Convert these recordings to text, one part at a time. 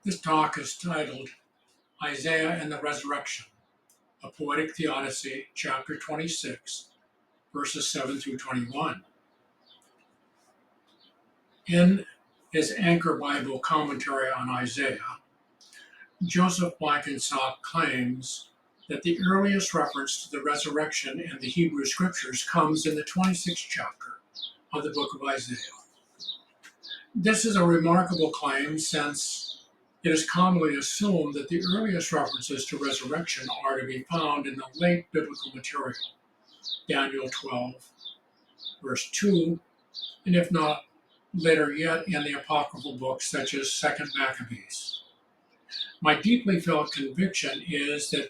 This talk is titled Isaiah and the Resurrection, a Poetic Theodicy, chapter 26, verses 7 through 21. In his Anchor Bible commentary on Isaiah, Joseph Blankenstock claims that the earliest reference to the resurrection in the Hebrew Scriptures comes in the 26th chapter of the book of Isaiah. This is a remarkable claim since it is commonly assumed that the earliest references to resurrection are to be found in the late biblical material, Daniel 12, verse 2, and if not later yet in the apocryphal books such as 2nd Maccabees. My deeply felt conviction is that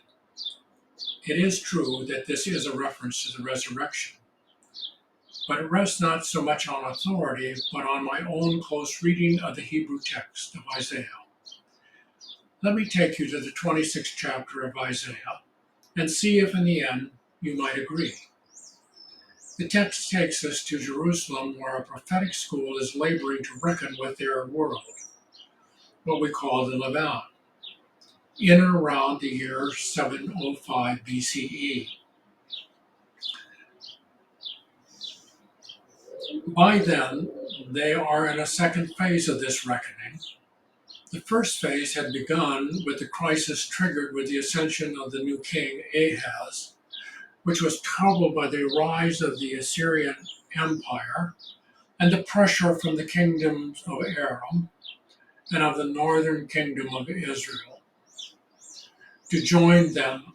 it is true that this is a reference to the resurrection, but it rests not so much on authority, but on my own close reading of the Hebrew text of Isaiah. Let me take you to the 26th chapter of Isaiah and see if in the end you might agree. The text takes us to Jerusalem, where a prophetic school is laboring to reckon with their world, what we call the Levant, in and around the year 705 BCE. By then, they are in a second phase of this reckoning. The first phase had begun with the crisis triggered with the ascension of the new king Ahaz, which was troubled by the rise of the Assyrian Empire and the pressure from the kingdoms of Aram and of the northern kingdom of Israel to join them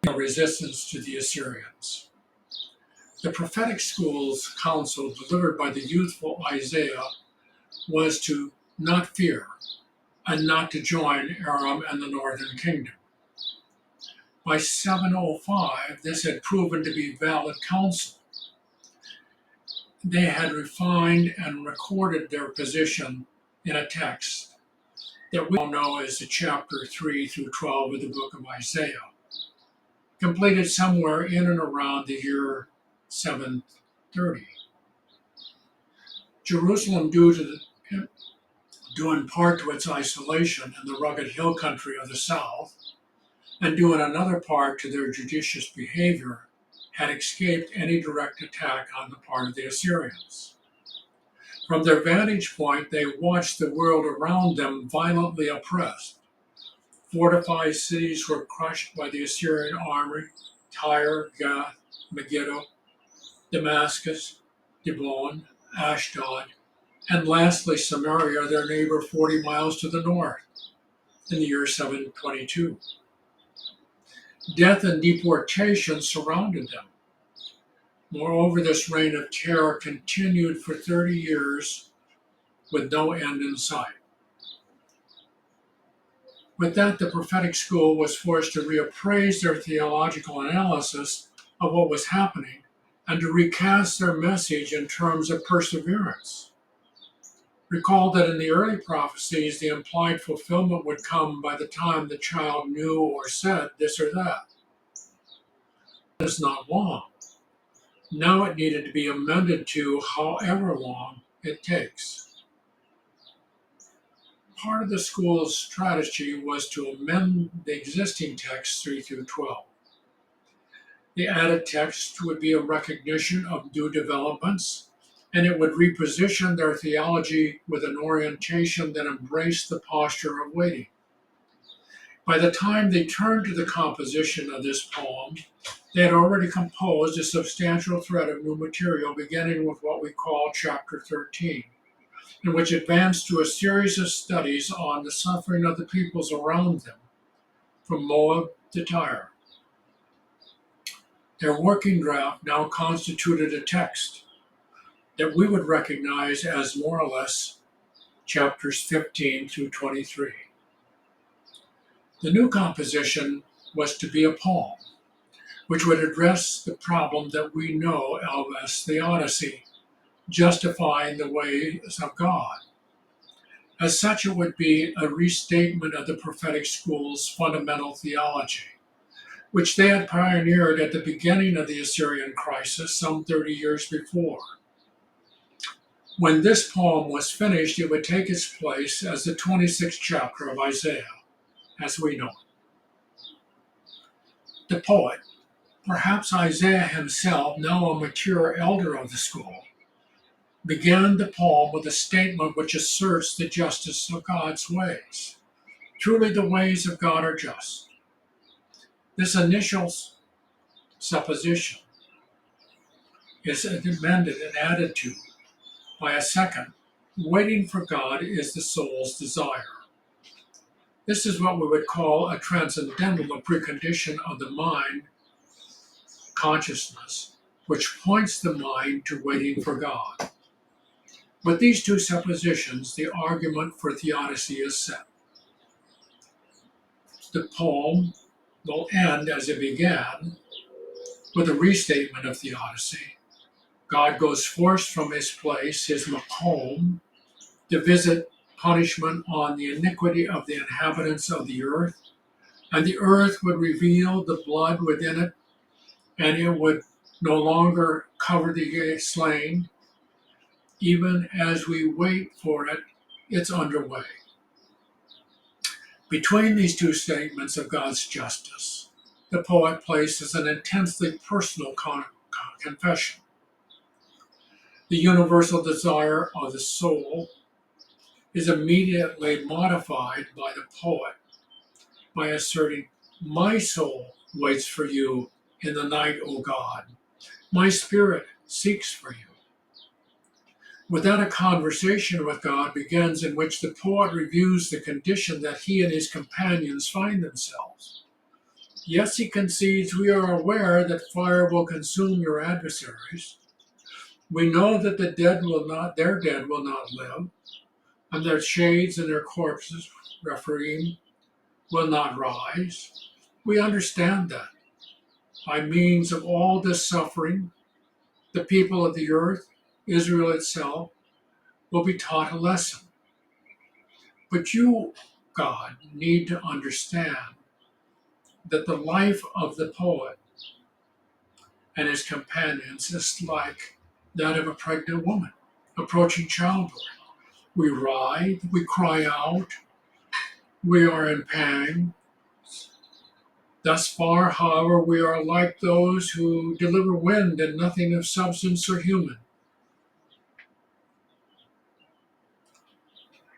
in resistance to the Assyrians. The prophetic school's counsel delivered by the youthful Isaiah was to not fear and not to join Aram and the northern kingdom. By 705, this had proven to be valid counsel. They had refined and recorded their position in a text that we all know as the chapter 3 through 12 of the book of Isaiah, completed somewhere in and around the year 730. Jerusalem, due in part to its isolation in the rugged hill country of the south, and due in another part to their judicious behavior, had escaped any direct attack on the part of the Assyrians. From their vantage point, they watched the world around them violently oppressed. Fortified cities were crushed by the Assyrian army: Tyre, Gath, Megiddo, Damascus, Dibon, Ashdod, and lastly Samaria, their neighbor 40 miles to the north, in the year 722. Death and deportation surrounded them. Moreover, this reign of terror continued for 30 years with no end in sight. With that, the prophetic school was forced to reappraise their theological analysis of what was happening and to recast their message in terms of perseverance. Recall that in the early prophecies, the implied fulfillment would come by the time the child knew or said this or that. It is not long. Now it needed to be amended to however long it takes. Part of the school's strategy was to amend the existing texts 3 through 12. The added text would be a recognition of new developments, and it would reposition their theology with an orientation that embraced the posture of waiting. By the time they turned to the composition of this poem, they had already composed a substantial thread of new material, beginning with what we call chapter 13, in which advanced to a series of studies on the suffering of the peoples around them, from Moab to Tyre. Their working draft now constituted a text that we would recognize as more or less chapters 15 through 23. The new composition was to be a poem, which would address the problem that we know of as Theodicy, justifying the ways of God. As such, it would be a restatement of the prophetic school's fundamental theology, which they had pioneered at the beginning of the Assyrian crisis some 30 years before. When this poem was finished, it would take its place as the 26th chapter of Isaiah, as we know it. The poet, perhaps Isaiah himself, now a mature elder of the school, began the poem with a statement which asserts the justice of God's ways. Truly, the ways of God are just. This initial supposition is amended and added to by a second. Waiting for God is the soul's desire. This is what we would call a transcendental, a precondition of the mind consciousness, which points the mind to waiting for God. With these two suppositions, the argument for theodicy is set. The poem will end as it began, with a restatement of theodicy. God goes forth from his place, his makom, to visit punishment on the iniquity of the inhabitants of the earth, and the earth would reveal the blood within it, and it would no longer cover the slain. Even as we wait for it, it's underway. Between these two statements of God's justice, the poet places an intensely personal confession. The universal desire of the soul is immediately modified by the poet by asserting, "My soul waits for you in the night, O God. My spirit seeks for you." With that, a conversation with God begins in which the poet reviews the condition that he and his companions find themselves. Yes, he concedes, we are aware that fire will consume your adversaries. We know that their dead will not live, and their shades and their corpses, Rephaim, will not rise. We understand that. By means of all this suffering, the people of the earth, Israel itself, will be taught a lesson. But you, God, need to understand that the life of the poet and his companions is like that of a pregnant woman approaching childbirth. We writhe, we cry out, we are in pain. Thus far, however, we are like those who deliver wind and nothing of substance or human.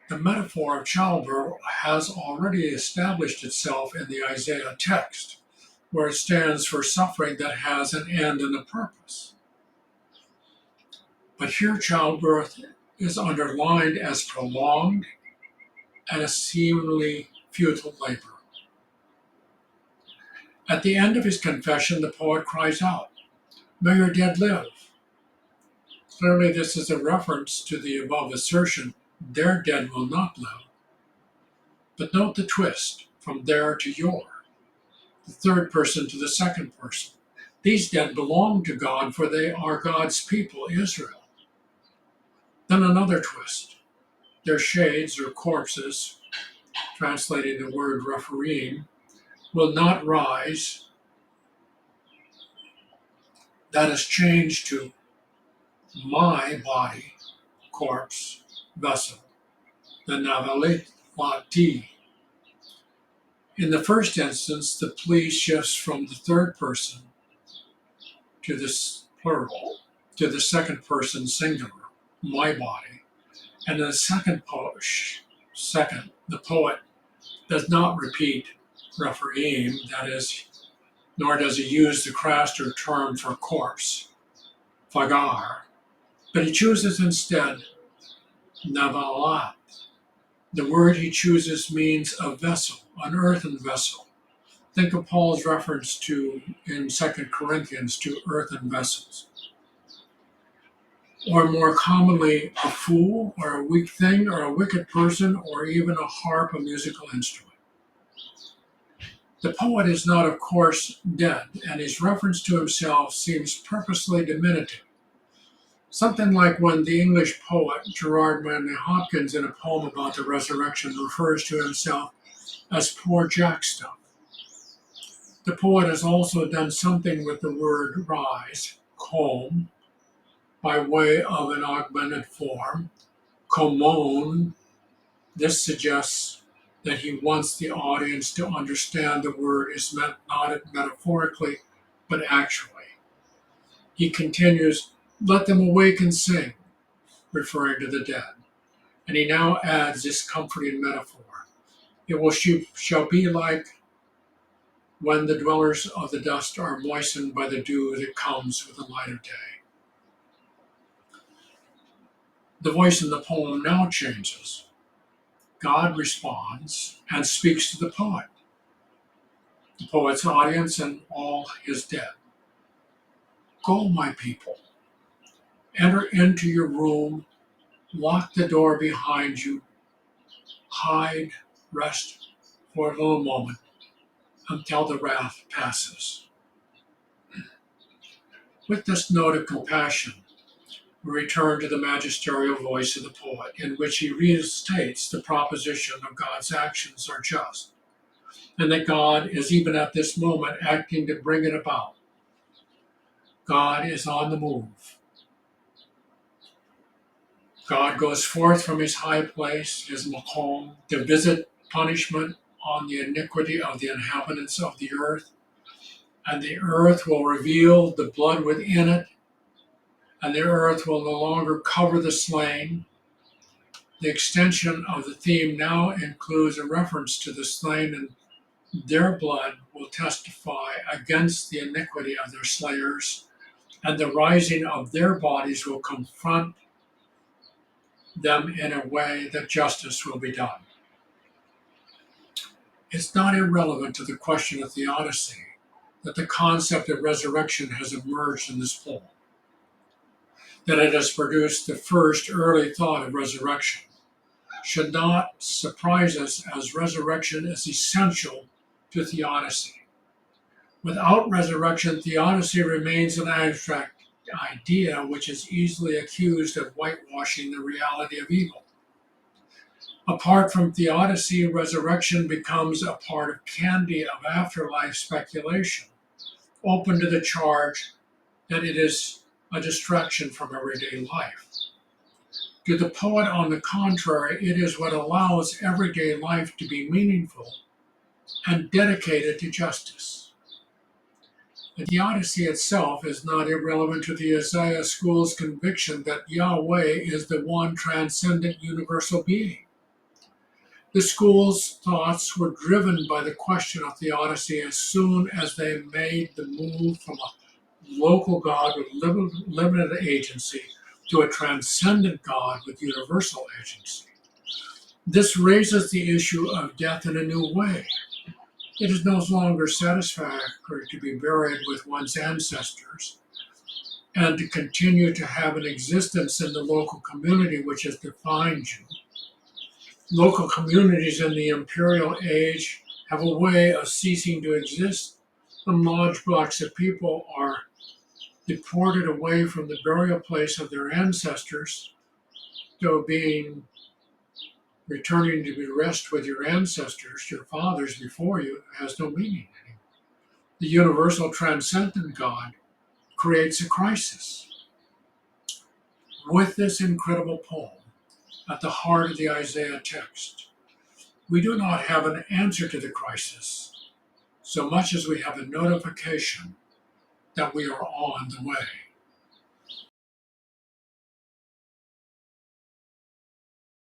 The metaphor of childbirth has already established itself in the Isaiah text, where it stands for suffering that has an end and a purpose. But here, childbirth is underlined as prolonged and a seemingly futile labor. At the end of his confession, the poet cries out, "May your dead live." Clearly, this is a reference to the above assertion, their dead will not live. But note the twist, from there to your, the third person to the second person. These dead belong to God, for they are God's people, Israel. Then another twist. Their shades or corpses, translating the word Rephaim, will not rise. That is changed to my body, corpse, vessel, the Navalati. In the first instance, the plea shifts from the third person to this plural, to the second person singular, my body. And in the second, the poet does not repeat Rephaim, that is, nor does he use the craster term for corpse, fagar, but he chooses instead navalat. The word he chooses means a vessel, an earthen vessel. Think of Paul's reference to in 2 Corinthians to earthen vessels. Or more commonly, a fool, or a weak thing, or a wicked person, or even a harp, a musical instrument. The poet is not, of course, dead, and his reference to himself seems purposely diminutive. Something like when the English poet Gerard Manley Hopkins, in a poem about the resurrection, refers to himself as poor Jack stuff. The poet has also done something with the word rise, calm, by way of an augmented form. Komon, this suggests that he wants the audience to understand the word is meant not metaphorically, but actually. He continues, let them awake and sing, referring to the dead. And he now adds this comforting metaphor. It shall be like when the dwellers of the dust are moistened by the dew that comes with the light of day. The voice in the poem now changes. God responds and speaks to the poet's audience and all his dead. Go, my people, enter into your room, lock the door behind you, hide, rest for a little moment until the wrath passes. With this note of compassion, we return to the magisterial voice of the poet, in which he restates the proposition of God's actions are just, and that God is even at this moment acting to bring it about. God is on the move. God goes forth from his high place, his makom, to visit punishment on the iniquity of the inhabitants of the earth, and the earth will reveal the blood within it, and the earth will no longer cover the slain. The extension of the theme now includes a reference to the slain, and their blood will testify against the iniquity of their slayers, and the rising of their bodies will confront them in a way that justice will be done. It's not irrelevant to the question of theodicy that the concept of resurrection has emerged in this poem, that it has produced the first early thought of resurrection. Should not surprise us, as resurrection is essential to theodicy. Without resurrection, theodicy remains an abstract idea which is easily accused of whitewashing the reality of evil. Apart from theodicy, resurrection becomes a part of candy of afterlife speculation, open to the charge that it is a distraction from everyday life. To the poet, on the contrary, it is what allows everyday life to be meaningful and dedicated to justice. The theodicy itself is not irrelevant to the Isaiah school's conviction that Yahweh is the one transcendent universal being. The school's thoughts were driven by the question of theodicy as soon as they made the move from a local God with limited agency to a transcendent God with universal agency. This raises the issue of death in a new way. It is no longer satisfactory to be buried with one's ancestors and to continue to have an existence in the local community which has defined you. Local communities in the imperial age have a way of ceasing to exist, and large blocks of people are deported away from the burial place of their ancestors, so returning to rest with your ancestors, your fathers before you, has no meaning anymore. The universal transcendent God creates a crisis. With this incredible poem at the heart of the Isaiah text, we do not have an answer to the crisis so much as we have a notification that we are on the way.